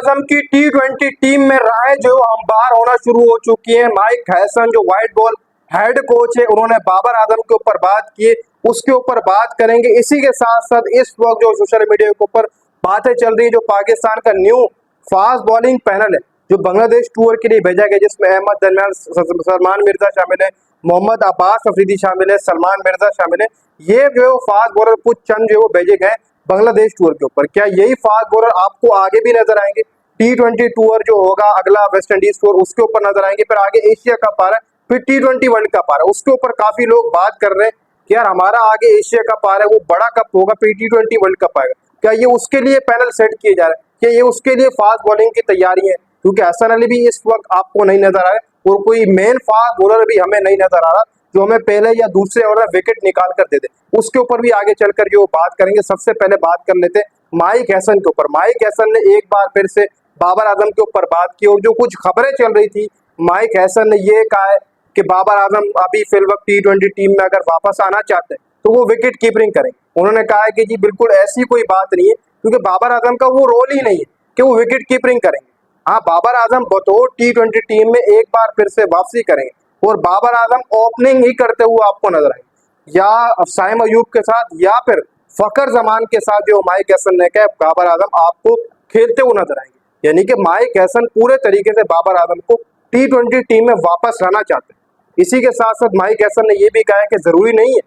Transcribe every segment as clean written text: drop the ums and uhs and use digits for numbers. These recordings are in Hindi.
आजम की T20 टीम में राय जो हमबार होना शुरू हो चुकी है। माइक हैसन जो व्हाइट बॉल हेड कोच है, उन्होंने बाबर आजम के ऊपर बात की, उसके ऊपर बात करेंगे। इसी के साथ साथ इस वक्त जो सोशल मीडिया के ऊपर बातें चल रही है, जो पाकिस्तान का न्यू फास्ट बॉलिंग पैनल है जो बांग्लादेश टूर के लिए भेजा गया, जिसमें अहमद दरमियान, सलमान मिर्जा शामिल है, मोहम्मद अब्बास अफरीदी शामिल है, सलमान मिर्जा शामिल है। ये जो फास्ट बॉलर कुछ चंद जो भेजे गए बांग्लादेश टूर के ऊपर, क्या यही फास्ट बॉलर आपको आगे भी नजर आएंगे? T20 टूर जो होगा अगला, वेस्ट इंडीज टूर, उसके ऊपर नजर आएंगे। फिर आगे एशिया कप आ रहा है, फिर T20 वर्ल्ड कप आ रहा है, उसके ऊपर काफी लोग बात कर रहे हैं कि यार हमारा आगे एशिया कप आ रहा है, वो बड़ा कप होगा, फिर T20 वर्ल्ड कप आएगा। क्या ये उसके लिए पैनल सेट किए जा रहे हैं? क्या ये उसके लिए फास्ट बॉलिंग की तैयारी है? क्योंकि हसन अली भी इस वक्त आपको नहीं नजर आ रहा है और कोई मेन फास्ट बॉलर भी हमें नहीं नजर आ रहा जो हमें पहले या दूसरे ओवर विकेट निकाल कर दे दे। उसके ऊपर भी आगे चलकर जो बात करेंगे। सबसे पहले बात कर लेते हैं माइक हैसन के ऊपर। माइक हैसन ने एक बार फिर से बाबर आजम के ऊपर बात की और जो कुछ खबरें चल रही थी, माइक हैसन ने ये कहा है कि बाबर आजम अभी फिल वक्त T20 टीम में अगर वापस आना चाहते हैं तो वो विकेट कीपिंग करेंगे। उन्होंने कहा है कि जी बिल्कुल ऐसी कोई बात नहीं है, क्योंकि बाबर आजम का वो रोल ही नहीं है कि वो विकेट कीपिंग करेंगे। हाँ, बाबर आजम बतौर T20 टीम में एक बार फिर से वापसी करेंगे और बाबर आजम ओपनिंग ही करते हुए आपको नजर आएंगे, या साइम अयूब के साथ या फिर फकर जमान के साथ। जो माइक हैसन ने कहा, बाबर आजम आपको खेलते हुए नजर आएंगे। यानी कि माइक हैसन पूरे तरीके से बाबर आजम को T20 टीम में वापस लाना चाहते हैं। इसी के साथ साथ माइक हैसन ने यह भी कहा है कि जरूरी नहीं है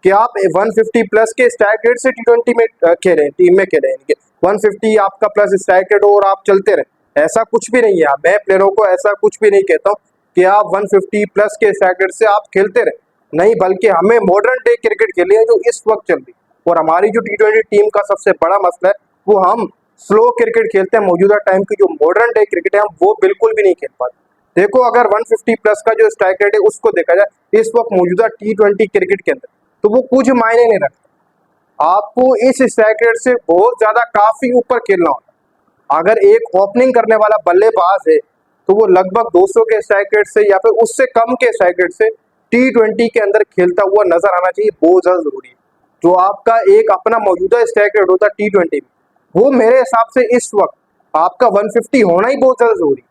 कि आप 150 प्लस के स्ट्राइक रेट से T20 में खेलें, टीम में खेलें। 150 आपका प्लस स्ट्राइक रेट और आप चलते रहे, ऐसा कुछ भी नहीं है। मैं प्लेयरों को ऐसा कुछ भी नहीं कहता हूँ कि आप 150 प्लस के स्ट्राइक रेट से आप खेलते रहे, नहीं, बल्कि हमें मॉडर्न डे क्रिकेट खेलनी है जो इस वक्त चल रही। और हमारी जो T20 टीम का सबसे बड़ा मसला है वो हम स्लो क्रिकेट खेलते हैं। मौजूदा टाइम की जो मॉडर्न डे क्रिकेट है हम वो बिल्कुल भी नहीं खेल पाते। देखो, अगर 150 प्लस का जो स्ट्राइक रेट है उसको देखा जाए इस वक्त मौजूदा T20 क्रिकेट के अंदर, तो वो कुछ मायने नहीं रखता। आपको इस स्ट्राइक रेट से बहुत ज्यादा काफी ऊपर खेलना होता। अगर एक ओपनिंग करने वाला बल्लेबाज है तो वो लगभग 200 के स्ट्राइक रेट से या फिर उससे कम के स्ट्राइक रेट से T20 के अंदर खेलता हुआ नजर आना चाहिए, बहुत ज्यादा जरूरी है। जो आपका एक अपना मौजूदा स्ट्राइक रेट होता है T20 में, वो मेरे हिसाब से इस वक्त आपका 150 होना ही बहुत ज्यादा जरूरी है।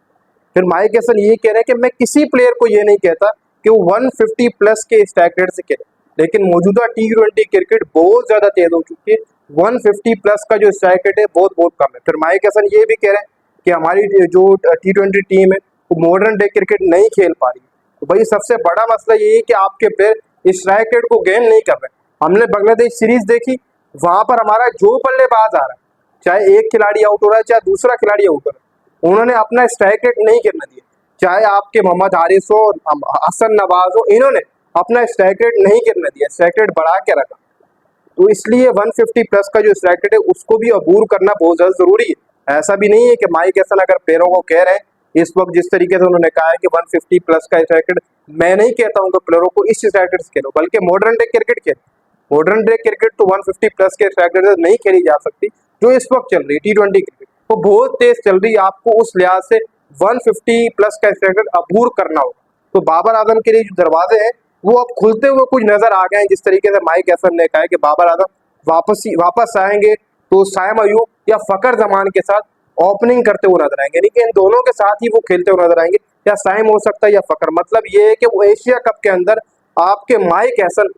फिर माइक हैसन ये कह रहे हैं कि मैं किसी प्लेयर को ये नहीं कहता कि वो 150 प्लस के स्ट्राइक रेट से खेले, लेकिन मौजूदा T20 क्रिकेट बहुत ज्यादा तेज हो चुकी है। 150 प्लस का जो स्ट्राइक रेट है बहुत बहुत कम है। फिर माइक हैसन ये भी कह रहे हैं कि हमारी जो T20 टीम है वो मॉडर्न डे क्रिकेट नहीं खेल पा रही। तो भाई सबसे बड़ा मसला ये है कि आपके प्लेयर स्ट्राइक रेट को गेन नहीं कर रहे। हमने बांग्लादेश सीरीज देखी, वहां पर हमारा जो बल्लेबाज आ रहा है, चाहे एक खिलाड़ी आउट हो रहा है चाहे दूसरा खिलाड़ी आउट हो रहा है, उन्होंने अपना स्ट्राइक रेट नहीं गिरने दिया। चाहे आपके मोहम्मद हारिस हो, हसन नवाज हो, इन्होंने अपना स्ट्राइक रेट नहीं गिरने दिया, स्ट्राइक रेट बढ़ा के रखा। तो इसलिए 150 प्लस का जो स्ट्राइक रेट है उसको भी अबूर करना बहुत ज्यादा जरूरी है। ऐसा भी नहीं है कि माइक हैसन अगर प्लेयरों को कह रहे हैं इस वक्त, जिस तरीके से उन्होंने कहा है कि 150 प्लस का स्ट्राइक रेट, मैं नहीं कहता हूँ कि प्लेयरों को इस स्ट्राइक रेट से खेलो, बल्कि मॉडर्न डे क्रिकेट खेलो। मॉडर्न डे क्रिकेट तो 150 प्लस के स्ट्राइक रेट से नहीं खेली जा सकती। जो इस वक्त चल रही है T20 क्रिकेट वो बहुत तेज चल रही है, आपको उस लिहाज से 150 प्लस का स्ट्राइक रेट अबूर करना होगा। तो बाबर आजम के लिए जो दरवाजे हैं वो अब खुलते हुए कुछ नजर आ गए हैं। जिस तरीके से माइक हैसन ने कहा है कि बाबर आजम वापस आएंगे तो साइम अयूब या फकर जमान के साथ ओपनिंग करते हुए नजर आएंगे, यानी कि इन दोनों के साथ ही वो खेलते हुए नजर आएंगे, या साइम हो सकता है या फकर। मतलब ये है कि वो एशिया कप के अंदर आपके माइक हैसन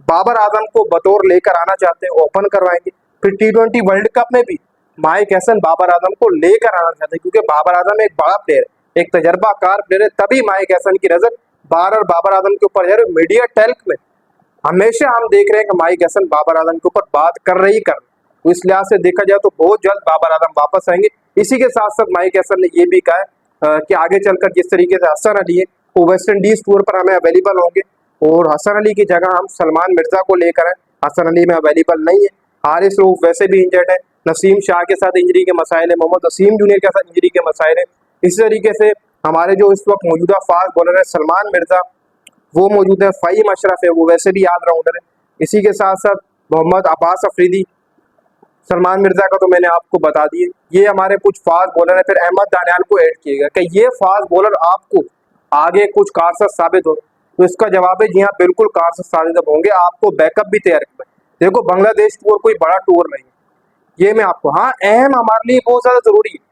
बाबर आजम को बतौर लेकर आना चाहते हैं, ओपन करवाएंगे। फिर T20 वर्ल्ड कप में भी माइक हैसन बाबर आजम को लेकर आना चाहते हैं, क्योंकि बाबर आजम एक बड़ा प्लेयर है, एक तजर्बाकार प्लेयर है। तभी माइक हैसन की नजर बाबर आजम के ऊपर है। मीडिया टेल्क में हमेशा हम देख रहे हैं कि माइक हैसन बाबर आजम के ऊपर बात कर रही कर, तो इस लिहाज से देखा जाए तो बहुत जल्द बाबर आजम वापस आएंगे। इसी के साथ साथ माइक हैसन ने यह भी कहा है कि आगे चलकर जिस तरीके से हसन अली है वो वेस्ट इंडीज टूर पर हमें अवेलेबल होंगे और हसन अली की जगह हम सलमान मिर्जा को लेकर आए। हसन अली में अवेलेबल नहीं है। हारिस रऊफ वैसे भी इंजर्ड है, नसीम शाह के साथ इंजरी के मसाइल है, मोहम्मद वसीम जूनियर के साथ इंजरी के मसाइल है। इसी तरीके से हमारे जो इस वक्त मौजूदा फास्ट बॉलर है सलमान मिर्जा, वो मौजूद है। फ़हीम अशरफ है, वो वैसे भी ऑलराउंडर है। इसी के साथ साथ मोहम्मद अब्बास अफरीदी, सलमान मिर्जा का तो मैंने आपको बता दिए, ये हमारे कुछ फास्ट बॉलर है। फिर अहमद दानियाल को ऐड किएगा कि ये फास्ट बॉलर आपको आगे कुछ कारगर साबित हो, तो इसका जवाब है जी हाँ, बिल्कुल कारगर साबित होंगे। आपको बैकअप भी तैयार करना है। देखो, बांग्लादेश टूर कोई बड़ा टूर नहीं है, ये मैं आपको, हाँ, अहम हमारे लिए बहुत ज्यादा जरूरी है।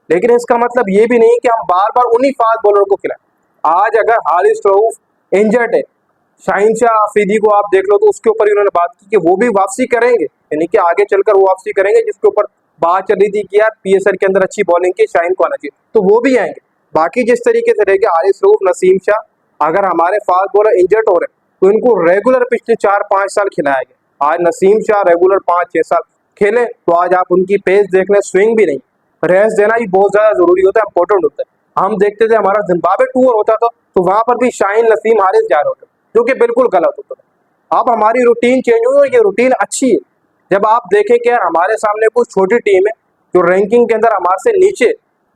लेकिन इसका मतलब ये भी नहीं कि हम बार बार उन्हीं फास्ट बॉलर को खिलाएं। आज अगर हारिस रऊफ इंजर्ड है, शाहिन शाह अफरीदी को आप देख लो तो उसके ऊपर उन्होंने बात की कि वो भी वापसी करेंगे, यानी कि आगे चलकर वो वापसी करेंगे, जिसके ऊपर बात चल रही थी कि यार पीएसएल के अंदर अच्छी बॉलिंग की शाहिन को आना चाहिए, तो वो भी आएंगे। बाकी जिस तरीके से रहेगा हारिस रऊफ, नसीम शाह, अगर हमारे फास्ट बॉलर इंजर्ड हो रहे हैं तो इनको रेगुलर पिछले 4-5 साल खिलाया गया। आज नसीम शाह रेगुलर 5-6 साल खेले तो आज आप उनकी पेस देख लें, स्विंग भी नहीं। रेस्ट देना भी बहुत ज्यादा जरूरी होता है, इंपॉर्टेंट होता है। हम देखते थे हमारा जिम्बाब्वे टूर होता था तो वहां पर भी शाहिन, नसीम, हारिस जा रहे होते, जो कि बिल्कुल गलत होता है। अब हमारी रूटीन चेंज हुई और ये रूटीन अच्छी है। जब आप देखें कि यार हमारे सामने कुछ छोटी टीम है जो रैंकिंग के अंदर हमारे से नीचे,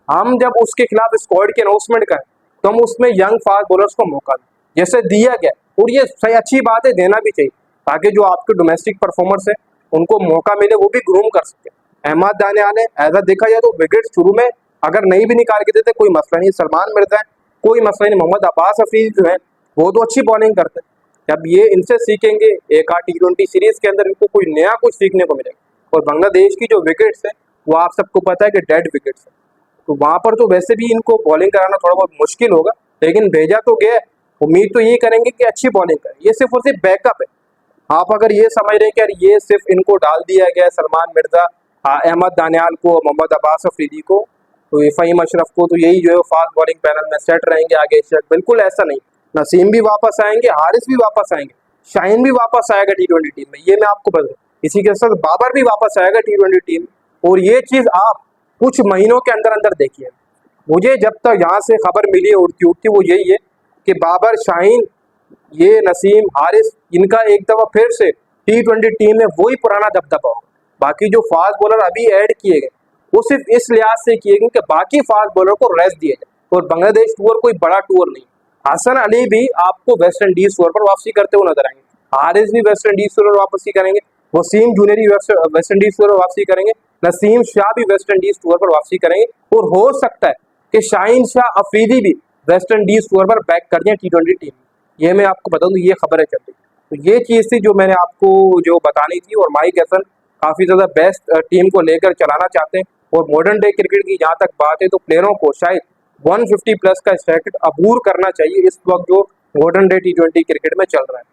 हम जब उसके खिलाफ स्क्वाड की अनाउंसमेंट करें तो हम उसमें यंग फास्ट बॉलर्स को मौका दें, जैसे दिया गया। और ये सही अच्छी बात है, देना भी चाहिए, ताकि जो आपके डोमेस्टिक परफॉर्मर्स है उनको मौका मिले, वो भी ग्रूम कर सके। अहमद दानियाल ने ऐसा देखा जाए तो विकेट शुरू में अगर नहीं भी निकाल के देते कोई मसला नहीं, सलमान मिर्जा है कोई मसला नहीं, मोहम्मद अब्बास हफीज जो है वो तो अच्छी बॉलिंग करते हैं। जब ये इनसे सीखेंगे एक आध T20 सीरीज के अंदर, इनको कोई नया कुछ सीखने को मिलेगा। और बांग्लादेश की जो विकेट्स है वो आप सबको पता है कि डेड विकेट्स है, तो वहां पर तो वैसे भी इनको बॉलिंग कराना थोड़ा बहुत मुश्किल होगा, लेकिन भेजा तो गया। उम्मीद तो ये करेंगे कि अच्छी बॉलिंग करें, ये सिर्फ और सिर्फ बैकअप है। आप अगर ये समझ रहे हैं कि यार ये सिर्फ इनको डाल दिया गया है, सलमान मिर्जा, अहमद दानियाल को, मोहम्मद अब्बास अफरीदी को, तो फ़हीम अशरफ को, तो यही जो है फास्ट बॉलिंग पैनल में सेट रहेंगे आगे तक, बिल्कुल ऐसा नहीं। नसीम भी वापस आएंगे, हारिस भी वापस आएंगे, शाहीन भी वापस आएगा T20 टीम में, ये मैं आपको बता दूं। इसी के साथ बाबर भी वापस आएगा T20 टीम में। और ये चीज आप कुछ महीनों के अंदर अंदर देखिए। मुझे जब तक यहाँ से खबर मिली है उड़ती उड़ती, वो यही है कि बाबर, शाहीन, ये नसीम, हारिस, इनका एक दफा फिर से T20 टीम में वही पुराना दबदबा होगा। बाकी जो फास्ट बॉलर अभी ऐड किए गए वो सिर्फ इस लिहाज से किए गए कि बाकी फास्ट बॉलर को रेस्ट दिया जाए। और बांग्लादेश टूर कोई बड़ा टूर नहीं। हसन अली भी आपको वेस्ट इंडीज टूर पर वापसी करते हुए नजर आएंगे, हारिस भी वेस्ट इंडीज टूर पर वापसी करेंगे, वसीम जूनियरी वेस्ट इंडीज टूर पर वापसी करेंगे, नसीम शाह भी वेस्ट इंडीज टूर पर वापसी करेंगे। और हो सकता है कि शाहीन शाह अफरीदी भी वेस्ट इंडीज टूर पर बैक कर दें T20 टीम। ये मैं आपको बता दूं, ये खबरें चल रही। तो ये चीज़ थी जो मैंने आपको जो बतानी थी। और माइक हैसन काफ़ी ज़्यादा बेस्ट टीम को लेकर चलाना चाहते हैं। और मॉडर्न डे क्रिकेट की जहाँ तक बात है तो प्लेयरों को शायद 150 प्लस का स्ट्राइक रेट अबूर करना चाहिए इस वक्त जो मॉडर्न डे T20 क्रिकेट में चल रहा है।